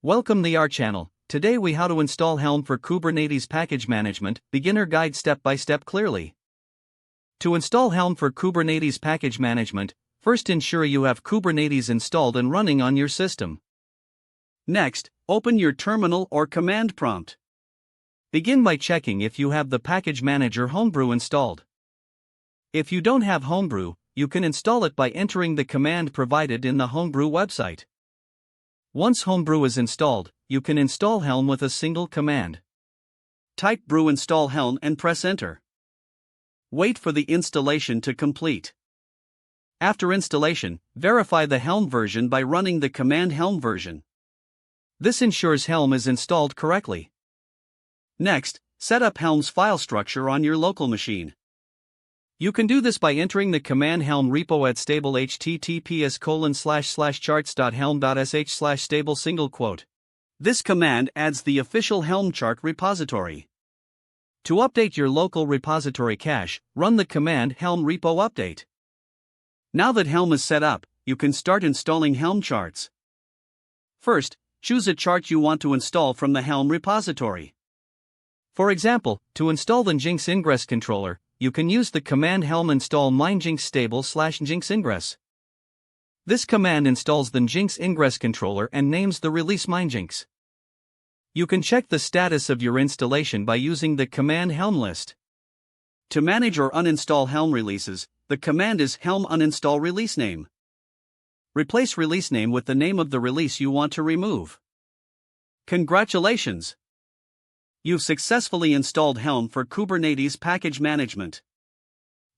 Welcome to our channel. Today we how to install Helm for Kubernetes package management, beginner guide step by step clearly. To install Helm for Kubernetes package management, first ensure you have Kubernetes installed and running on your system. Next, open your terminal or command prompt. Begin by checking if you have the package manager Homebrew installed. If you don't have Homebrew, you can install it by entering the command provided in the Homebrew website. Once Homebrew is installed, you can install Helm with a single command. Type brew install Helm and press enter. Wait for the installation to complete. After installation, verify the Helm version by running the command Helm version. This ensures Helm is installed correctly. Next, set up Helm's file structure on your local machine. You can do this by entering the command Helm repo at stable https://charts.helm.sh/stable . This command adds the official Helm chart repository. To update your local repository cache, run the command Helm repo update. Now that Helm is set up, you can start installing Helm charts. First, choose a chart you want to install from the Helm repository. For example, to install the Nginx ingress controller, you can use the command Helm install minginx stable/Nginx ingress. This command installs the Nginx ingress controller and names the release minginx. You can check the status of your installation by using the command Helm list. To manage or uninstall Helm releases, the command is Helm uninstall release name. Replace release name with the name of the release you want to remove. Congratulations! You've successfully installed Helm for Kubernetes package management.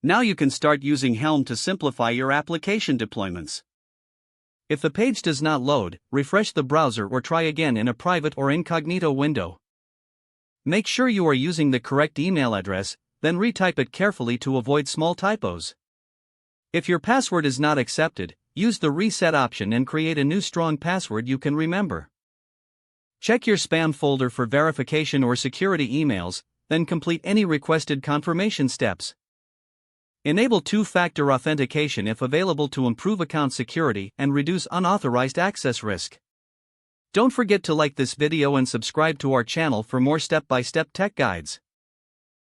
Now you can start using Helm to simplify your application deployments. If the page does not load, refresh the browser or try again in a private or incognito window. Make sure you are using the correct email address, then retype it carefully to avoid small typos. If your password is not accepted, use the reset option and create a new strong password you can remember. Check your spam folder for verification or security emails, then complete any requested confirmation steps. Enable two-factor authentication if available to improve account security and reduce unauthorized access risk. Don't forget to like this video and subscribe to our channel for more step-by-step tech guides.